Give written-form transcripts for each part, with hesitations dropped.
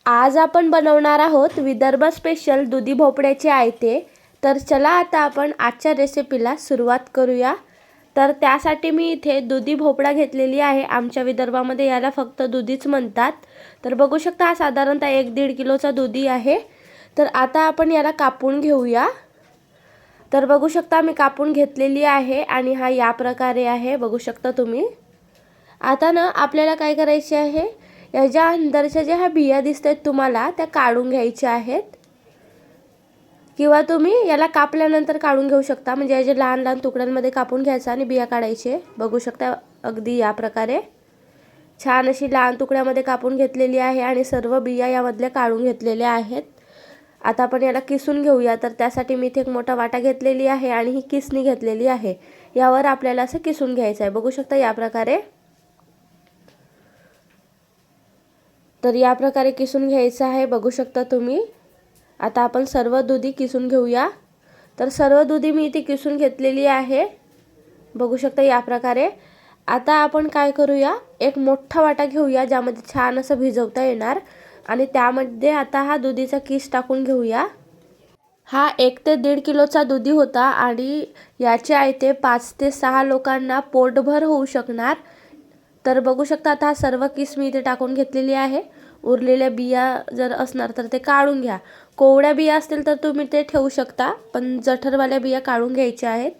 आज आपण बनवणार आहोत विदर्भ स्पेशल दुधी भोपळ्याचे आयते। तर चला आता आपण आजच्या रेसिपीला सुरुवात करूया। तर त्यासाठी मी इथे दुधी भोपळा घेतलेली आहे। आमच्या विदर्भामध्ये याला फक्त दुधीच म्हणतात। तर बघू शकता हा साधारणतः 1-1.5 किलोचा दुधी आहे। तर आता आपण याला कापून घेऊया। तर बघू शकता मी कापून घेतलेली आहे आणि हा या प्रकारे आहे, बघू शकता तुम्ही। आता ना आपल्याला काय करायचे आहे, याच्या अंदरच्या ज्या ह्या बिया दिसतात तुम्हाला त्या काढून घ्यायच्या आहेत, किंवा तुम्ही याला कापल्यानंतर काढून घेऊ शकता। म्हणजे याचे लहान लहान तुकड्यांमध्ये कापून घ्यायचा आणि बिया काढायचे। बघू शकता अगदी या प्रकारे छान अशी लहान तुकड्यामध्ये कापून घेतलेली आहे आणि सर्व बिया यामधल्या काढून घेतलेल्या आहेत। आता आपण याला किसून घेऊया। तर त्यासाठी मी इथे एक मोठा वाटा घेतलेली आहे आणि ही किसणी घेतलेली आहे। यावर आपल्याला असं किसून घ्यायचं आहे, बघू शकता या प्रकारे। तर या प्रकारे किसून घ्यायचं आहे, बघू शकता तुम्ही। आता आपण सर्व दुधी किसून घेऊया। तर सर्व दुधी मी इथे किसून घेतलेली आहे, बघू शकता या प्रकारे। आता आपण काय करूया, एक मोठा वाटा घेऊया ज्यामध्ये छान असं भिजवता येणार आणि त्यामध्ये आता हा दुधीचा किस टाकून घेऊया। हा 1 ते 1.5 किलोचा दुधी होता आणि याचे आयते 5 ते 6 लोकांना पोटभर होऊ शकणार। तर बघू शकता आता हा सर्व किस मी इथे टाकून घेतलेली आहे। उरलेल्या बिया जर असणार तर ते काढून घ्या। कोवड्या बिया असतील तर तुम्ही ते ठेवू शकता, पण जठरवाल्या बिया काढून घ्यायच्या आहेत,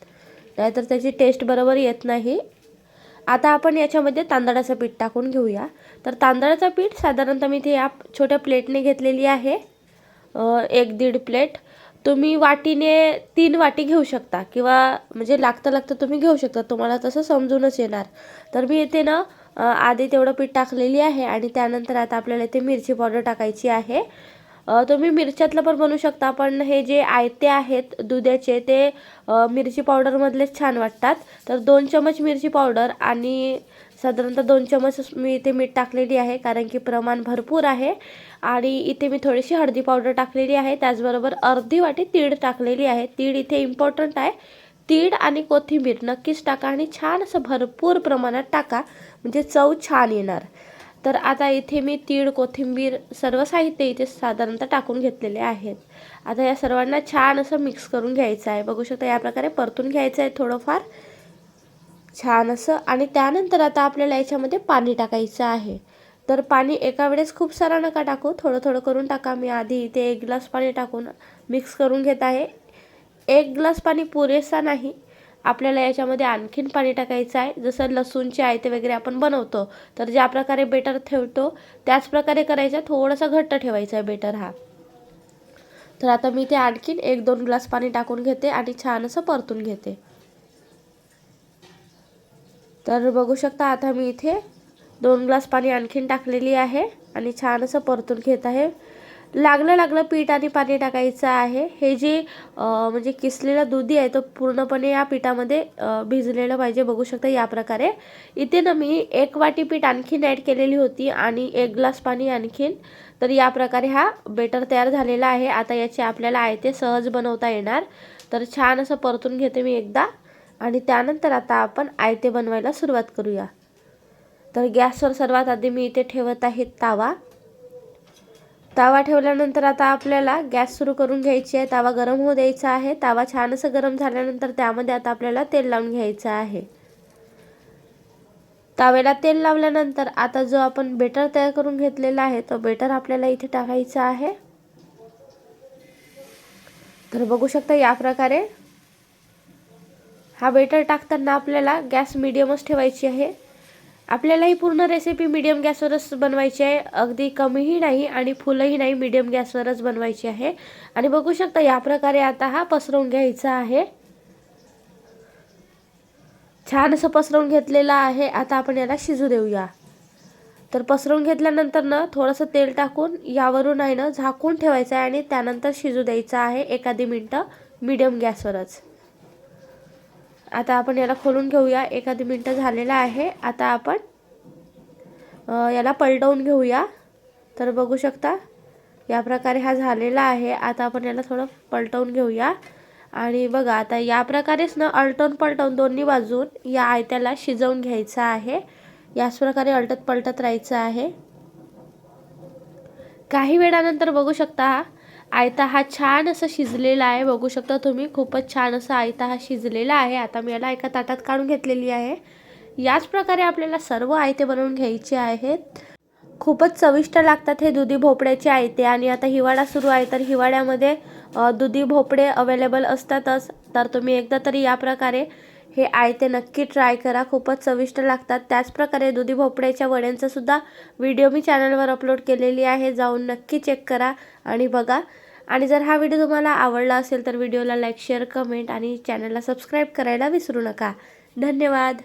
नाहीतर त्याची टेस्ट बरोबर येत नाही। आता आपण याच्यामध्ये तांदळाचं पीठ टाकून घेऊया। तर तांदळाचं पीठ साधारणतः मी इथे या छोट्या प्लेटने घेतलेली आहे, 1-1.5 प्लेट। तुम्ही वाटीने 3 वाटी घेऊ शकता, किंवा म्हणजे लागतं तुम्ही घेऊ शकता, तुम्हाला तसं समजूनच येणार। तर मी इथे ना आधी तेवढं पीठ टाकलेली आहे आणि त्यानंतर आता आपल्याला इथे मिरची पावडर टाकायची आहे। तुम्ही मिरच्यातलं पण बनवू शकता, पण हे जे आयते आहेत दुधाचे ते मिरची पावडरमधलेच छान वाटतात। तर 2 चमच मिरची पावडर आणि साधारणतः 2 चमच मी इथे मीठ टाकलेली आहे, कारण की प्रमाण भरपूर आहे। आणि इथे मी थोडीशी हळदी पावडर टाकलेली आहे, त्याचबरोबर अर्धी वाटी तीळ टाकलेली आहे। तीळ इथे इम्पॉर्टंट आहे। तीळ आणि कोथिंबीर नक्कीच टाका आणि छान असं भरपूर प्रमाणात टाका, म्हणजे चव छान येणार। तर आता इथे मी तीळ, कोथिंबीर सर्व साहित्य इथे साधारणतः टाकून घेतलेले आहेत। आता या सर्वांना छान असं मिक्स करून घ्यायचं आहे, बघू शकता या प्रकारे परतून घ्यायचं आहे थोडंफार छान असं। आणि त्यानंतर आता आपल्याला याच्यामध्ये पाणी टाकायचं आहे। तर पाणी एका वेळेस खूप सारं नका टाकू, थोडं थोडं करून टाका। मी आधी इथे 1 ग्लास पाणी टाकून मिक्स करून घेत आहे। 1 ग्लास पाणी पुरेसा नाही, आपल्याला याच्यामध्ये आणखीन पाणी टाकायचं आहे। जसं लसूणचे आयते वगैरे आपण बनवतो तर ज्या प्रकारे बेटर ठेवतो त्याच प्रकारे करायचं, थोडंसं घट्ट ठेवायचं आहे बेटर हा। तर आता मी इथे आणखीन 1-2 ग्लास पाणी टाकून घेते आणि छान असं परतून घेते। तर बघू शकता आता मी इथे 2 ग्लास पाणी आणखीन टाकलेली आहे आणि छान असं परतून घेत आहे। लागलं पीठ आणि पाणी टाकायचं आहे। हे जे म्हणजे किसलेला दुधी आहे तो पूर्णपणे या पिठामध्ये भिजलेलं पाहिजे, बघू शकता या प्रकारे। इथे ना मी 1 वाटी पीठ आणखीन ॲड केलेली होती आणि 1 ग्लास पाणी आणखीन। तर या प्रकारे हा बेटर तयार झालेला आहे। आता याचे आपल्याला आयते सहज बनवता येणार। तर छान असं परतून घेते मी एकदा आणि त्यानंतर आता आपण आयते बनवायला सुरुवात करूया। तर गॅसवर सर्वात आधी मी इथे ठेवत आहे तावा। तावा ठेवल्यानंतर आता आपल्याला गॅस सुरू करून घ्यायची आहे, तावा गरम होऊ द्यायचा आहे। तावा छान असं गरम झाल्यानंतर त्यामध्ये आता आपल्याला तेल लावून घ्यायचं आहे। ताव्याला तेल लावल्यानंतर आता जो आपण बेटर तयार करून घेतलेला आहे तो बेटर आपल्याला इथे टाकायचा आहे। तर बघू शकता या प्रकारे हा बेटर टाकताना आपल्याला गॅस मीडियमच ठेवायची आहे। आपल्याला ही पूर्ण रेसिपी मीडियम गॅसवरच बनवायची आहे, अगदी कमीही नाही आणि फुलही नाही, मीडियम गॅसवरच बनवायची आहे। आणि बघू शकता या प्रकारे आता हा पसरवून घ्यायचा आहे, छान असं पसरवून घेतलेला आहे। आता आपण याला शिजू देऊया। तर पसरवून घेतल्यानंतर ना थोडंसं तेल टाकून यावरून आहे ना झाकून ठेवायचं आहे आणि त्यानंतर शिजू द्यायचं आहे 1-2 मिनिटं मीडियम गॅसवरच। आता आपण याला खोलून घेऊया, 1-2 मिनिटं झालेला आहे। आता आपण याला पलटवून घेऊया। तर बघू शकता या प्रकारे हा झालेला आहे। आता आपण याला थोडं पलटवून घेऊया आणि बघा आता या प्रकारेच ना आलटून पलटवून दोन्ही बाजून या आयत्याला शिजवून घ्यायचं आहे। याच प्रकारे आलटत पलटत राहायचं आहे। काही वेळानंतर बघू शकता आयता हा छान असं शिजलेला आहे। बघू शकता तुम्ही खूपच छान असा आयता हा शिजलेला आहे। आता मी याला एका ताटात काढून घेतलेली आहे। याच प्रकारे आपल्याला सर्व आयते बनवून घ्यायचे आहेत। खूपच चविष्ट लागतात हे दुधी भोपळ्याचे आयते। आणि आता हिवाळा सुरू आहे तर हिवाळ्यामध्ये दुधी भोपळे अवेलेबल असतातच, तर तुम्ही एकदा तरी या प्रकारे हे आयते नक्की ट्राय करा, खूपच चविष्ट लागतात। त्याच प्रकारे दुधी भोपळ्याच्या वड्यांचा सुद्धा व्हिडिओ मी चॅनलवर अपलोड केलेली आहे, जाऊन नक्की चेक करा आणि बघा। आणि जर हा व्हिडिओ तुम्हाला आवडला असेल तर व्हिडिओला लाईक, शेअर, कमेंट आणि चॅनलला सबस्क्राईब करायला विसरू नका। धन्यवाद।